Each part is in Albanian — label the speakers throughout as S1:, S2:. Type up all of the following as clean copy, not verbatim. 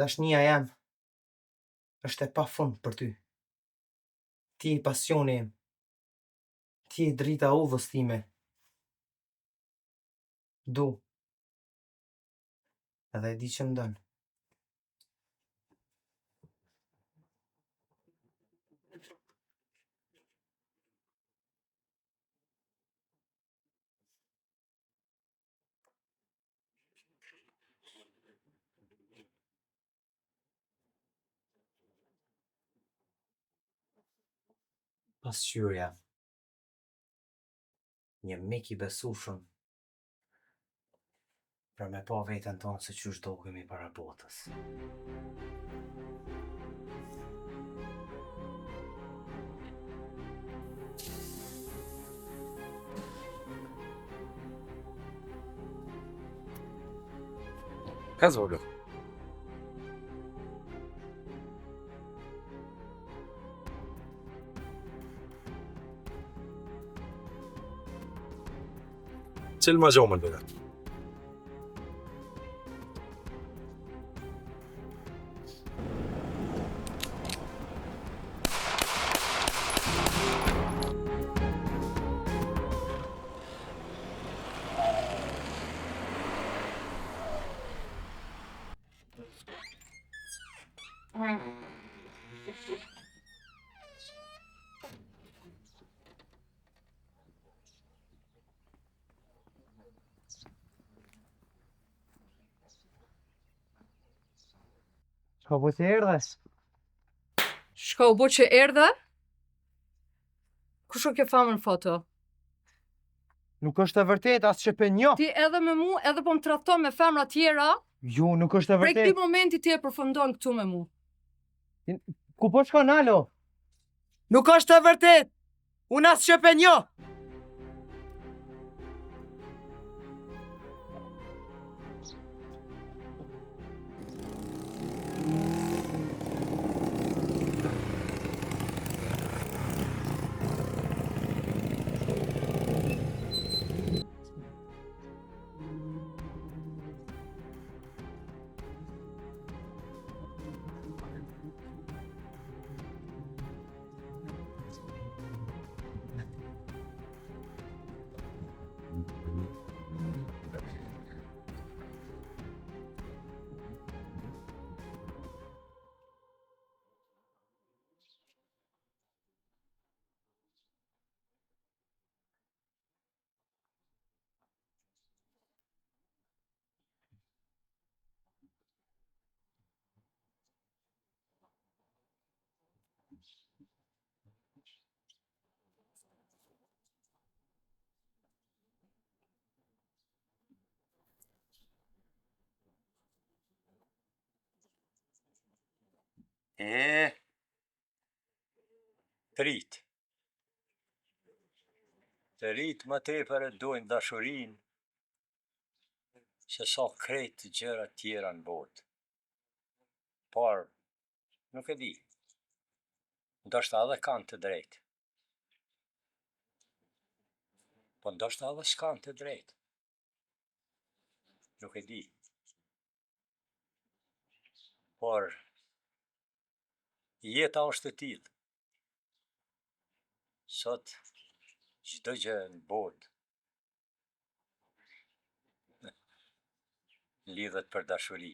S1: Dashnia jam është e pafund për ty. Ti je pasioni im. Ti je drita udhës time. Du. Edhe e di që më dën. Pasqyrja. Një mik I besueshëm për me pa veten tonë se qysh dokemi para botës.
S2: Ka zolo. Cil ma gjohë më lëgat?
S1: Shko po që erdhe?
S3: Shko u bo që erdhe? Kush o kjo famën foto?
S1: Nuk është e vërtet as që për njo.
S3: Ti edhe me mu, edhe po më tradhton me femra tjera?
S1: Jo, nuk është e
S3: Prej
S1: vërtet.
S3: këtij momenti ti e përfundon këtu me mu.
S1: Ku po shkon alo? Nuk është e vërtet. Unë as që për njo.
S4: Të rit. Të rit më tepër e dojnë dashurinë se sa krejt të gjëra tjera në botë. Por, nuk e di. Ndoshta edhe kanë të drejtë. Po ndoshta edhe s'kanë të drejtë. Nuk e di. Por, jeta është e tillë. Sot, çdo gjë në botë lidhet për dashuri.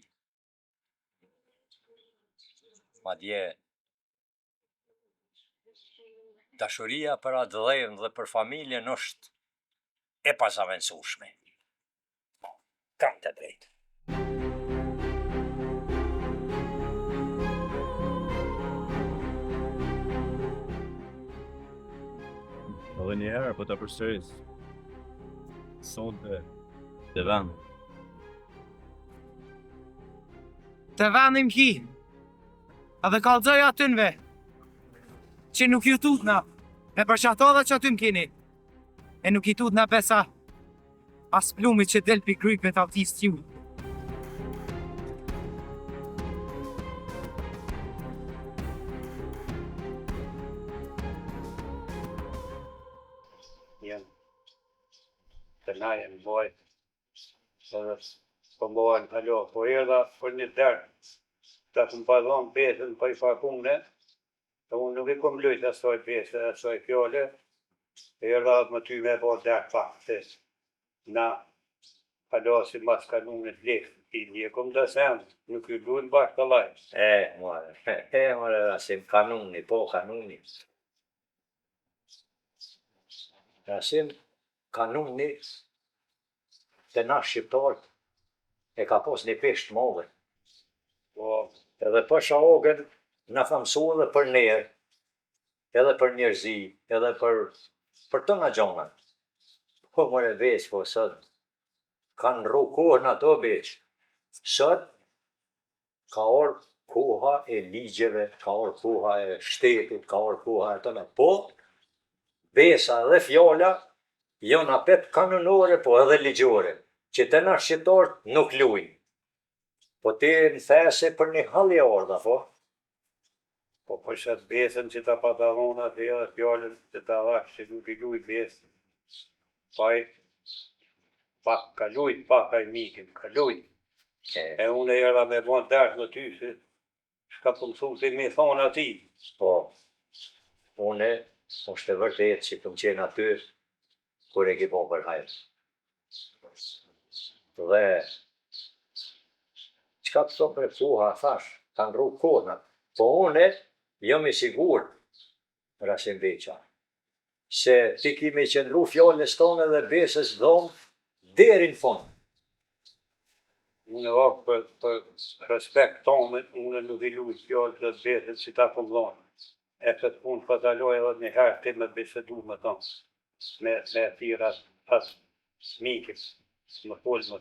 S4: Madje Dashuria për atë dhënë dhe për familjen është e pazaventueshme. Kam të drejtë.
S5: Edhe një herë po ta përsëris. Sonte të vend.
S1: Të vendim ki, edhe kalzoj atynve, që nuk ju tutna, e për që ato dhe që atyn keni, e nuk i tutna besa, as plumi që del pi krypet të autisë ju.
S6: Të najen boj, edhe po mbohen halo, po erdha për një derë, ta të më padhon besën për i fakune, dhe unë nuk i kom lujt asoj besë, asoj fjole, erdha më ty me bo derë pak, se na halo si mas kanunit lekë, i një kom të sem, nuk i lujnë bashkë të laj.
S4: More, asim kanuni, po kanuni. Asim kanuni të na shqiptarët e ka pos një peshë të madhe.
S6: Po,
S4: Edhe për shahogën na ka mësua edhe për nerë, edhe për njerëzi, edhe për të nga gjona. Po more veç, po sot kanë rru kohën ato veç. Sot ka orë koha e ligjeve, ka orë koha e shtetit, ka orë koha e tëme. Po, besa dhe fjalla janë apet kanonore, po edhe ligjore, që të na shqiptarët nuk lujnë. Po ti në these për një halje orda, po?
S6: po për shatë besën që ta patavon atë edhe fjallën që ta dhash që nuk i luj besën. Pak ka lujt, pak ka i mikin, ka lujt. E unë e erdha me bon dertë në ty, se shka për mësu si me thonë ati.
S4: Po, une, është e vërtet që këm qenë aty, kur e ki po për hajrë. Dhe, qka të thonë për koha, thash, kanë rru kohën, po une, jam i sigur, Rasim Veqa, se ti kimi qëndru fjallës tonë dhe besës dhomë, deri në fund.
S6: Unë e vakë për respekt tonë, unë nuk i luj fjallë dhe besën që ta pëmdhonë. E këtë unë pëtaloj edhe një herë ti me besedu me tonë, me thirat pas mikës, më folë më.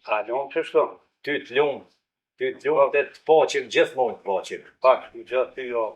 S6: A ljonë që shtonë?
S4: Ty të lumë dhe të paqim, gjithmonë të paqim.
S6: Pak, në gjithë të jo.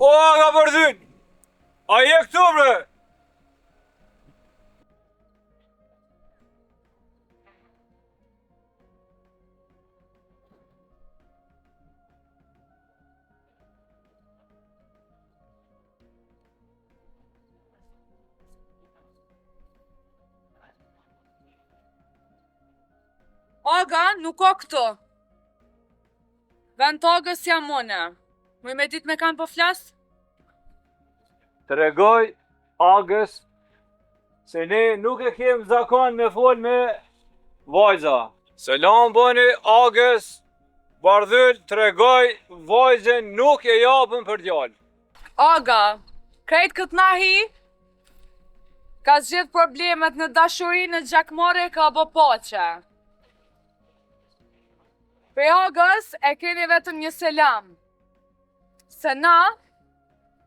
S7: O, nga përdhyn! A je këtu, bre?
S8: Aga, nuk o këto. Vend të Agës jam mone. Muj me dit me kanë po flas?
S7: Të regoj Agës se ne nuk e kem zakon me fol me vajza. Selam bëni Agës, bardhyl të regoj vajzën nuk e japën për djallë.
S8: Aga, krejt këtë nahi, ka zgjidh problemet në dashurinë në gjakmore ka bo poqe. Për Agës e keni vetëm një selam, se na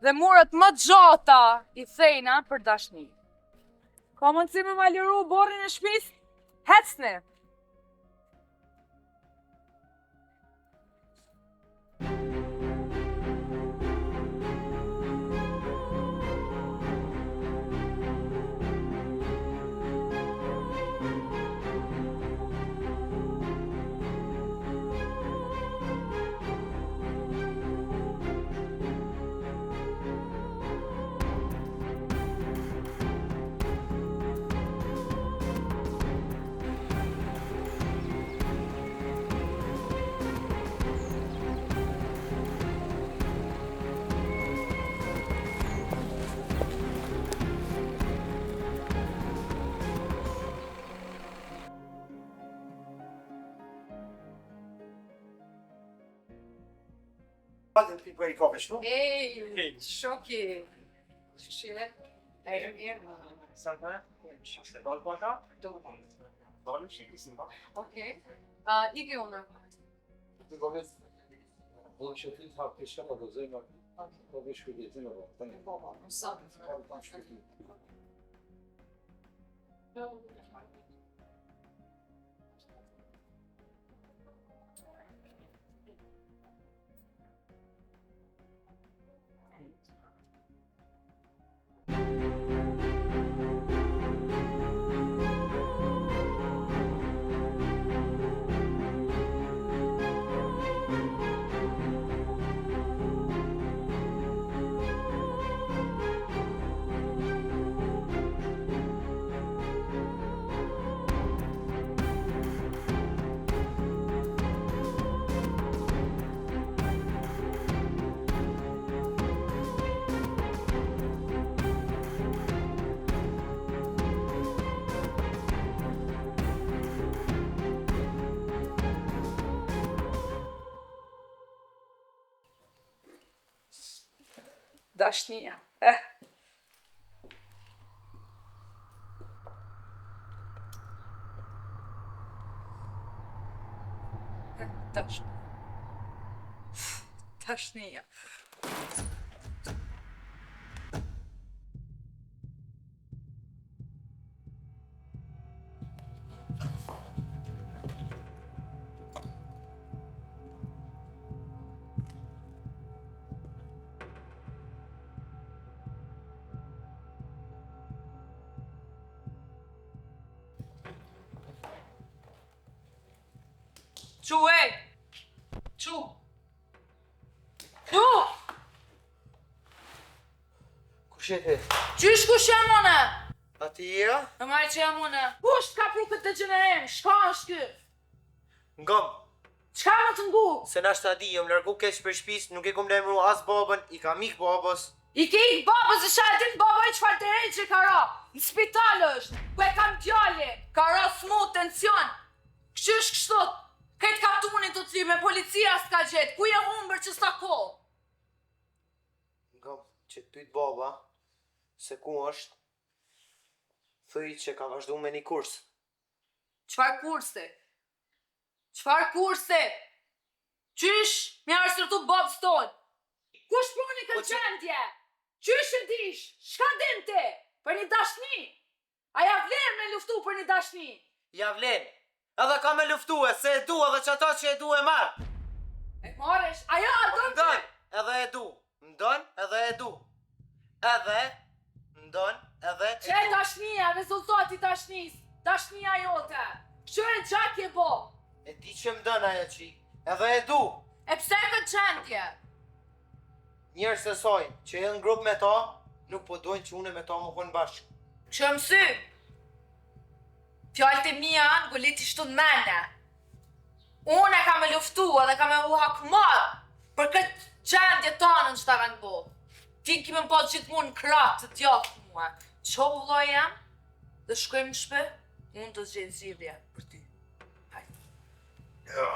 S8: dhe murët më gjata i thejna për dashni. Ka mundësi me ma liru borrin e shpis? Hecni! Ej, shoki. Shqire, e mirë.
S3: Okej. Iki unë.
S8: Dashnia. Dashnia. Çu e! Çu! Çu!
S1: Kush je ti?
S8: Qysh kush jam unë?
S1: A ti je?
S8: Në marrë që jam unë. Kush ka pru këtë gjenerim? Shka është kë?
S1: Ngom,
S8: Qka më të ngu?
S1: se na shta di, jom largu keq për shtëpis, nuk e kum lemru as babën, i kam ik babës.
S8: I ke ik babës e shatin baba i qfar të rejtë që ka ra. Në spital është, ku e kam djali. Ka ra smut, tension. Qysh kështot? Këtë kaptunit të ty me policia s'ka gjetë. Ku je humbër që s'ta ko?
S1: Ngom, që të pyt baba, se ku është, thëj që ka vazhdu me një kurs.
S8: Qfar kurse? Qfar kurse? Qysh mi arsërtu babës tonë? Kush puni këtë qendje? Qysh e dish? Shka dim ti? Për një dashni? A ja vlen me luftu për një dashni?
S1: Ja vlen, edhe ka me luftu e, se e du edhe që ato që e du e marë.
S8: E maresh, aja do të...
S1: Mdon, edhe e du. Mdon, edhe e du. Edhe, mdon, edhe e
S8: Që e
S1: du.
S8: dashnia, rezultati dashnis, dashnia jote. Që e gjak je bo?
S1: E di që mdon ajo qi, edhe e du.
S8: E pse këtë qendje?
S1: Njerës e soj, që e në grup me ta, nuk po dojnë që une me ta më konë bashkë.
S8: Që mësy? Fjallët e mija në gullit i shtu në mene. Unë e ka me luftu edhe ka me u hakmarë për këtë qendje tonën që ta kanë bo. Ti kime më po gjithmonë në kratë të tjaftë mua. Qo vëlloj jam dhe shkojmë në shpe, unë të zgjenë zhjidhja për ty. Hajde.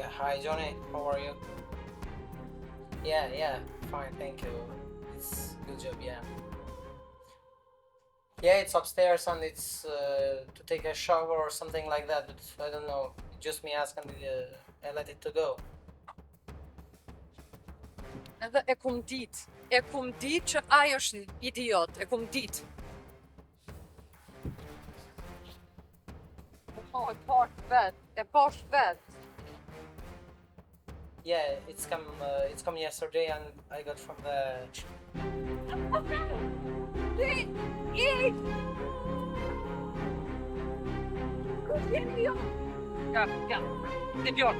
S9: Yeah, hi Johnny, how are you? Yeah, fine, thank you. It's good job, yeah. Yeah, it's upstairs and it's to take a shower or something like that, but I don't know. Just me asking, I let it to go.
S8: Edhe e kum dit që ai është idiot, e kum dit. E posh vet.
S9: Yeah, it's come yesterday and I got from the...
S8: Ja, idiot.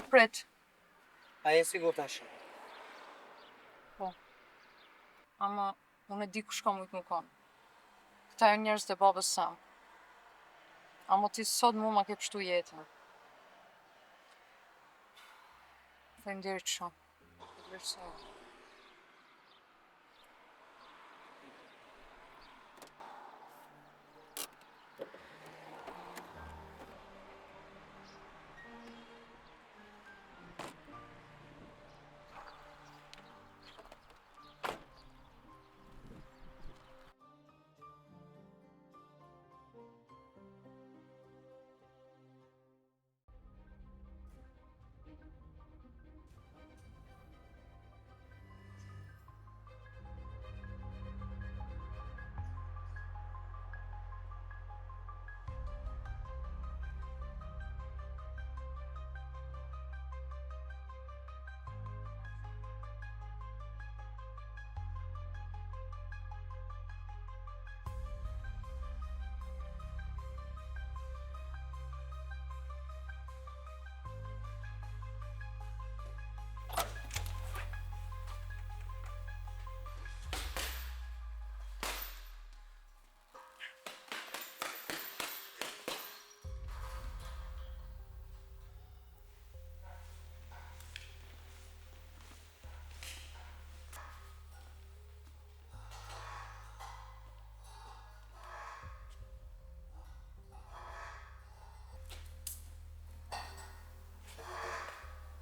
S8: Prit.
S9: A je sigur tash?
S8: Po. Ama unë e di kush ka mujt më kon. Këta janë njerëz të babës sam. Ama ti sot mu ma ke pështu jetën. Faleminderit shumë. Vlerësoj.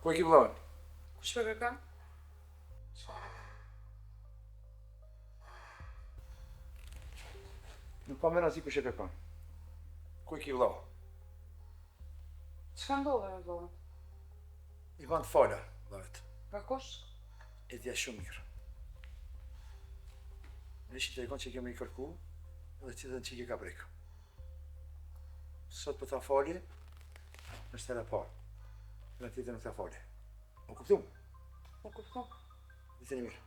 S2: Ku e ki vllahën?
S8: Kush po kërkon?
S2: Nuk pa mena si kush e kërkon. Ku e ki vllah?
S8: Çka ndodhe me vllahën?
S2: Ivan të fala, vllahet.
S8: Ka kush?
S2: E dhja shumë mirë. Në që të rekon që kemi i kërku, edhe që dhe në që i ka prekë. sot për tha falje, është hera parë. Hera tjetër nuk tha falje. U kuptum?
S8: Po kupton.
S2: Ditën e mirë.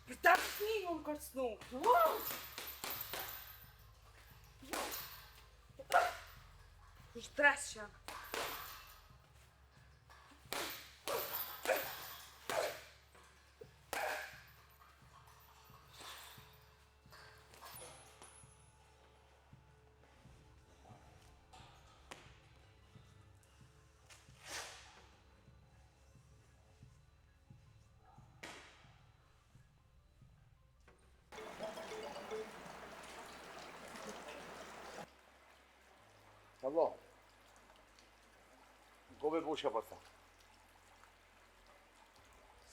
S8: Për ta fëmijë unë kërcnu. Kush dres që janë?
S2: Allah. Gove bushka për tha.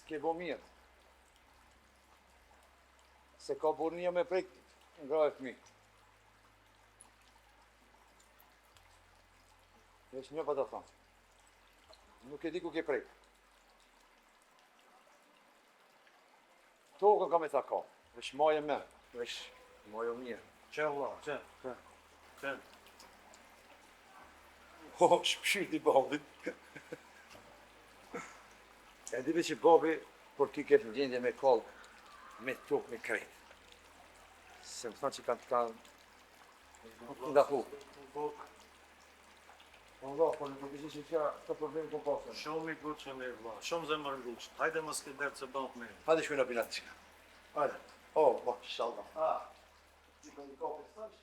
S2: S'ke bo mirë. Se ka burnia me prek nga e fëmi. Vesh një pa të thamë. Nuk e di ku ke prek. Tokën ka me tha ka. Vesh maje me. Vesh majo mirë.
S6: Që Allah, që.
S2: Oh, shpëshirti babit. E dive që babi, por ti ke në gjendje me kallë, me tokë, me krejt. Se më thanë që kanë nga hu. Allah, po në përgjë që kja të problem të pasën.
S6: Shumë i gutë që me vla, shumë zemër ngushtë. Hajde mos ke dertë se bëndë me.
S2: Hajde shkoj në pinat qika. Hajde. Oh, ma, shallah. Ti ka një kafe sësh?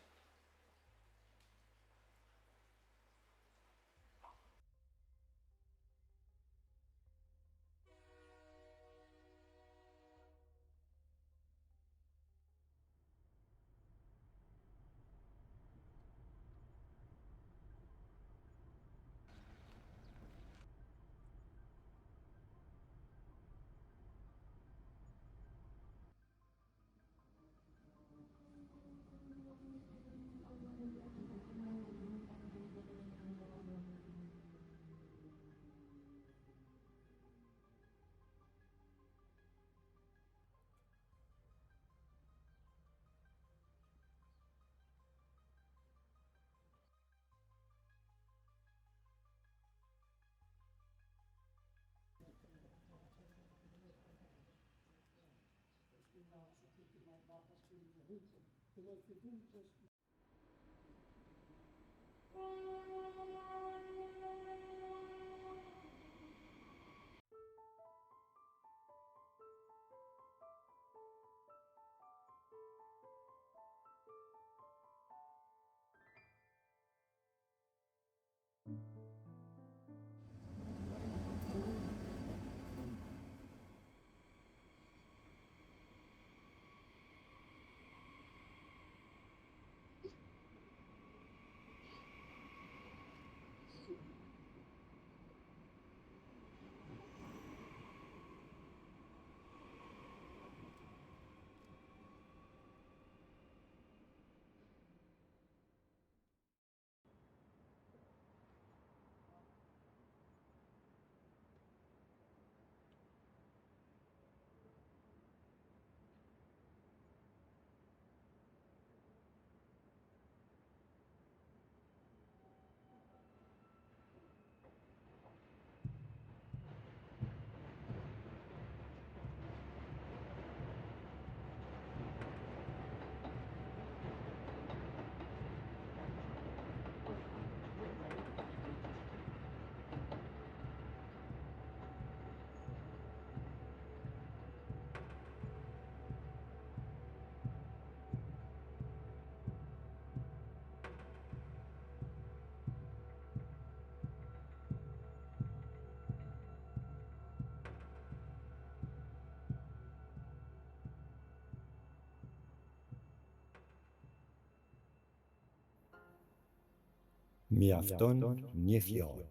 S10: Mjafton një fjalë.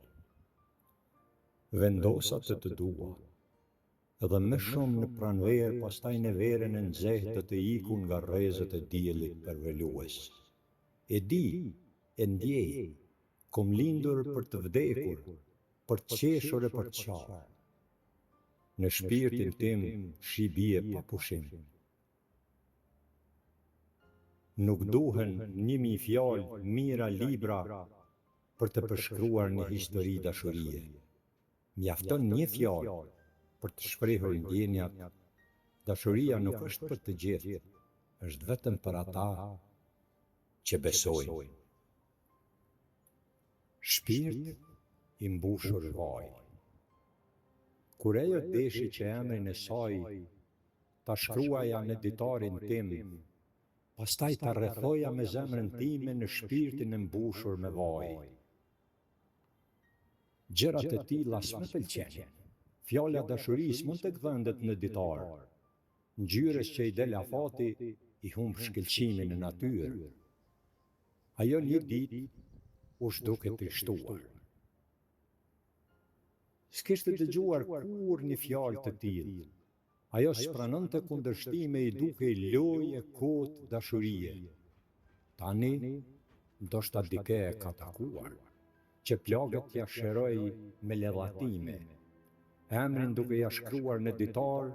S10: Vendosa të të dua
S4: edhe më shumë në pranverë, pastaj në verën e nxehtë të të ikun nga rrezët e diellit përvelues. E di, e ndjej, kom lindur për të vdekur, për të qeshur e për të qarë. Në shpirtin tim shi bie pa pushim. Nuk duhen 1000 fjalë, mira libra për të përshkruar një histori dashurie. Mjafton një fjalë për të shprehur ndjenjat. Dashuria nuk është për të gjithë, është vetëm për ata që besojnë. Shpirt i mbushur vaj. Kur ajo deshi që emrin e saj ta shkruaja në ditarin tim, pastaj ta rrethoja me zemrën time në shpirtin e mbushur me vaj. Gjërat e tilla s'më pëlqejnë. Fjala dashurisë mund të gdhendet në ditar. Ngjyrës që i del afati i humb shkëlqimin në natyrë. Ajo një ditë u shduke trishtuar. S'kishte dëgjuar kur një fjalë të tillë. Ajo s'pranonte kundërshtime, i dukej lojë kot dashurie. Tani, ndoshta dike e ka takuar, që plagët ja shëroi me ledhatime, emrin duke ja shkruar në ditar,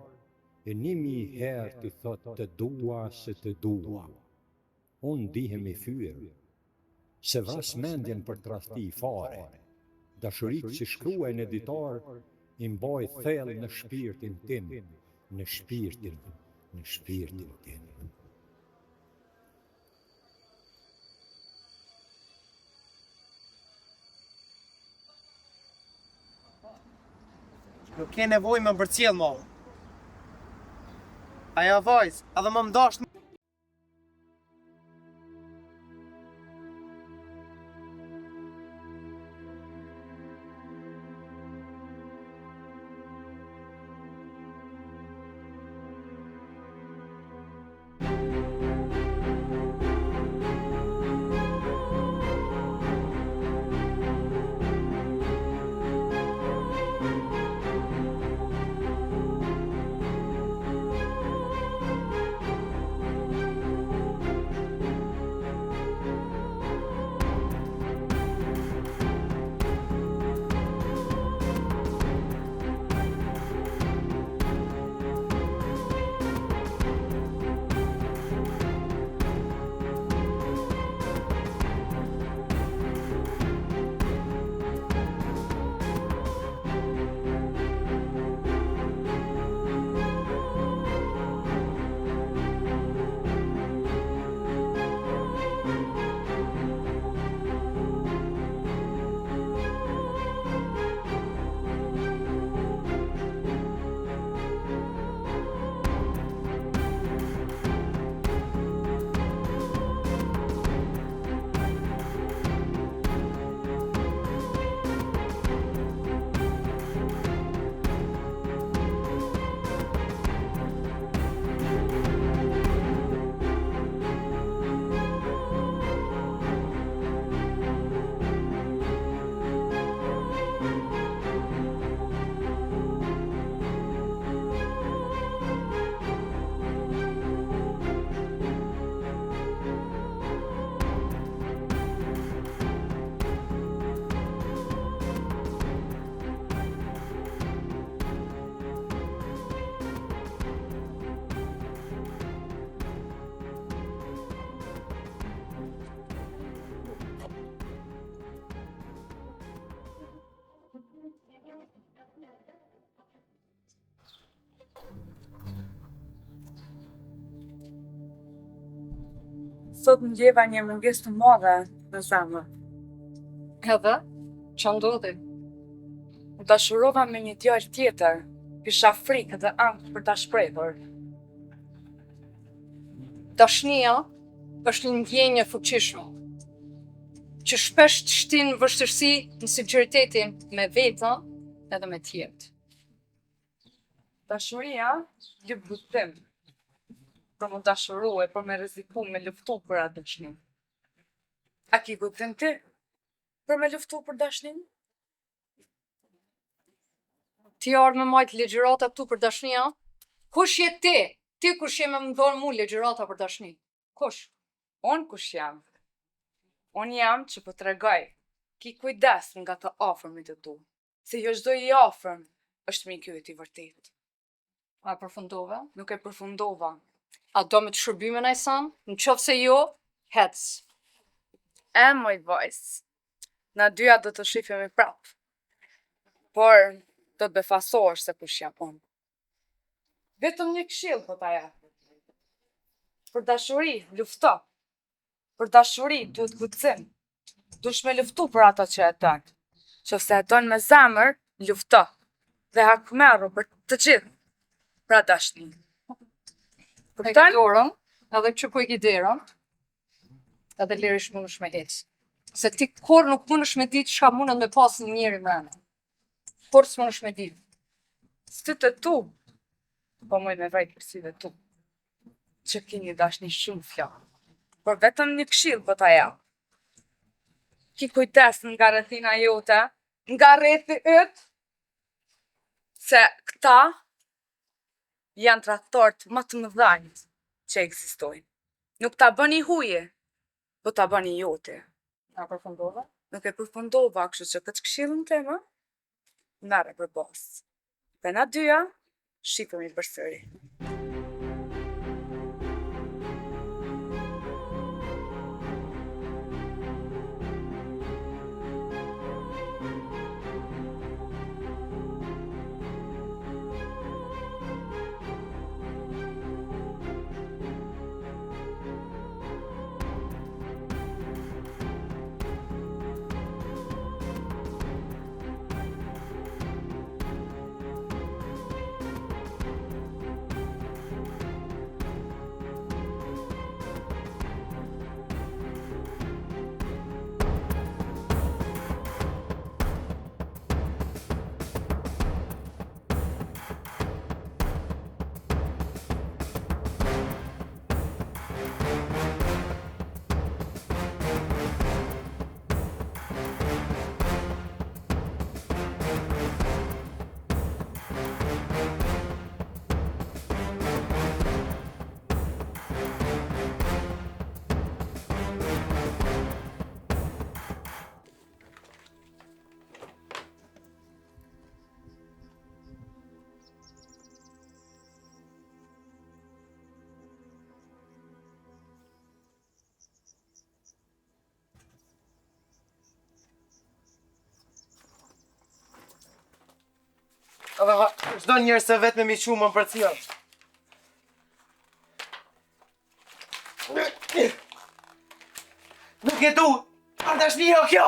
S4: e 1000 herë t'i thot të dua se të dua. Unë ndihem i fyer, se vras mendjen për tradhti fare. Dashuritë që shkruaj në ditar i mbaj thellë në shpirtin tim, në shpirtin tim.
S1: Nuk ke nevojë më mbërcjell mo. Ajo vajzë, edhe më mdasht.
S8: Sot më gjeva një mungesë të madhe në zemër.
S3: Edhe? Që ndodhi?
S8: U dashurova me një djalë tjetër, kisha frikë dhe ankth për ta shprehur.
S3: Dashnia është një ndjenjë e fuqishme, që shpesh të shtin vështirësi në sinqeritetin me vetën edhe me tjerët.
S8: Dashuria jep gëzim. Për më dashurue, për me rreziku me luftu për atë dashnin. A ki gëzim ti për me luftu për dashnin?
S3: Ti ardhë me majtë ligjërata këtu për dashnia? Kush je ti? Ti kush je me më dhonë mu ligjërata për dashni? Kush?
S8: Unë kush jam? Unë jam që po të regoj. Ki kujdes nga të afërmit e tu. Se jo çdo i afërm është miku yt i vërtet.
S3: A përfundove?
S8: Nuk e përfundova.
S3: A do me të shërbime në Ajsan? Në qofë se jo, hec.
S8: Moj vajzë, na dyja do të shifemi prapë. Por, do të befasohesh se kush jam unë. Vetëm një këshill po ta jap. Për dashuri, lufto. Për dashuri, duhet kujtësim. Dush me luftu për ata që e don. Qofse e don me zemër, lufto. Dhe hakmerru për të gjithë. Pra dashni.
S3: E ke dorën, edhe që ku e ki derën, edhe lirish mundesh me hec. Se ti kur nuk mundesh me ditë çka mundet me pas një njeri mrena. Kur s'mundesh me ditë.
S8: Sytë e tu, po moj me vajt për syve tu. Që ki një dashni shumë flakë. Por vetëm një këshill po ta jap. Ki kujdes nga rrethina jote, nga rrethi yt, se këta janë tradhtorët më të mëdhenj që ekzistojnë. Nuk ta bëni huje, po ta bëni jote.
S3: A përfundove?
S8: Nuk e përfundova, kështu që këtë këshillën tema, merre për bos. Dhe na dyja, shifemi përsëri.
S1: Edhe çdo njerëz se vetë me mi shumë më për cilë. Nuk e du, a dashnia o kjo?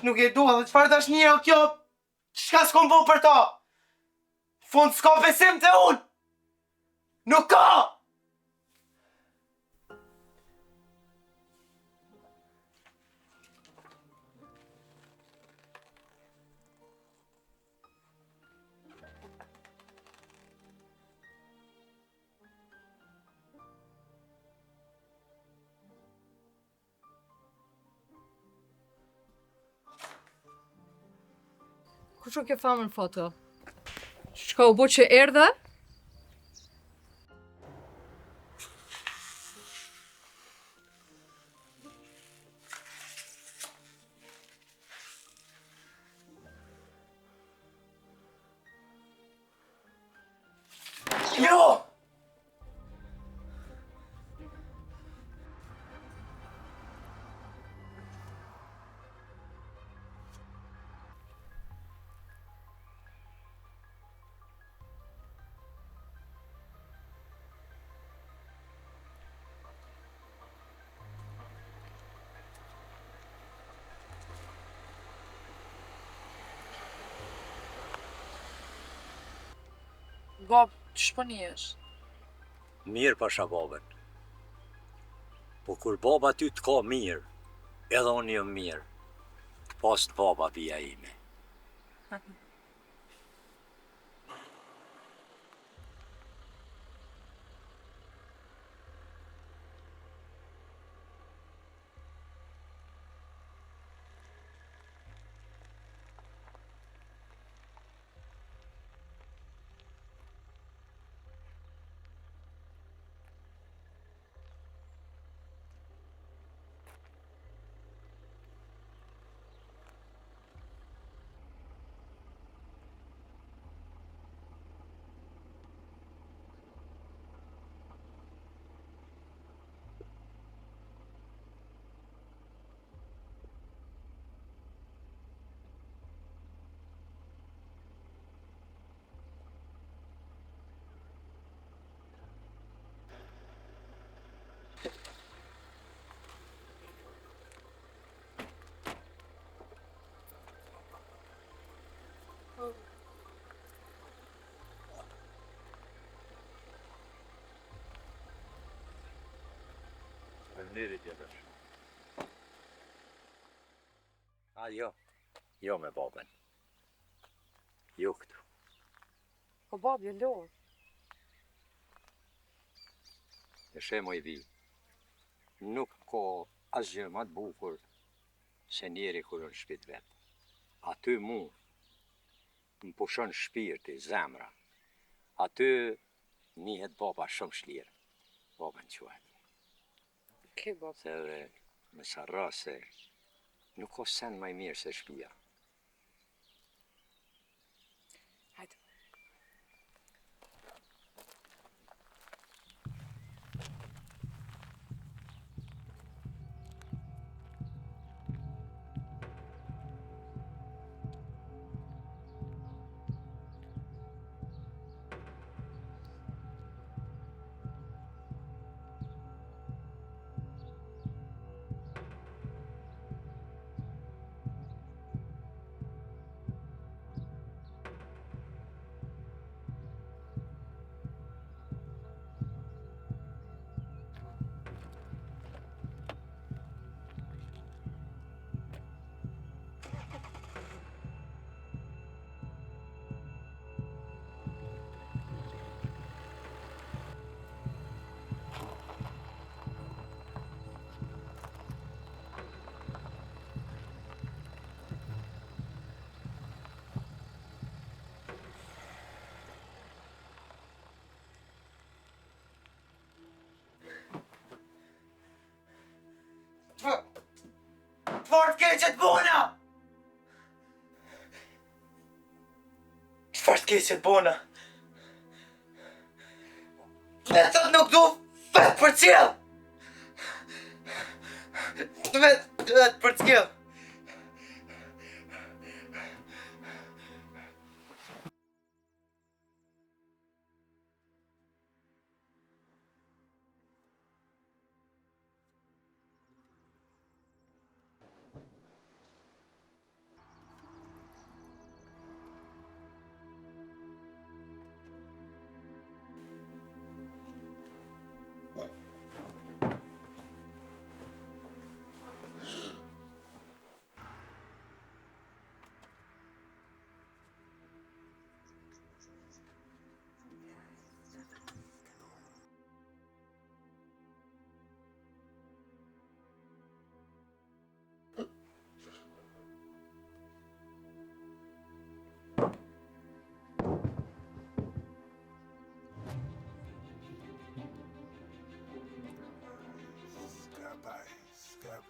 S1: Nuk e du, edhe çfarë dashnia o kjo? Çka s'kom bo për ta? Fund s'ka besim të unë! Nuk ka!
S3: Kush o ke famën foto? Shka u bo që erdhe?
S1: Jo!
S8: Bab, që shpënijesh?
S4: Mirë pasha babën. Po kur baba ty të ka mirë, edhe unë jam mirë, pas të baba vija ime.
S5: njëri tjetër.
S4: A jo me babën. Jo këtu.
S8: Po babje, lor.
S4: E shemo i vi. Nuk ka asgjë më të bukur se njeri kur në shtëpi vetë. Aty mu më pushon shpirti, zemra. Aty njihet baba shumë shlirë. Babën quhet.
S8: Ke bab.
S4: Se dhe më sarra se nuk ka sen më i mirë se shtëpia.
S8: Hajde.
S1: Çfarë t'ke që t'bona? Çfarë t'ke që t'bona? E thot nuk du vetë për cjell! Vetë për cjell!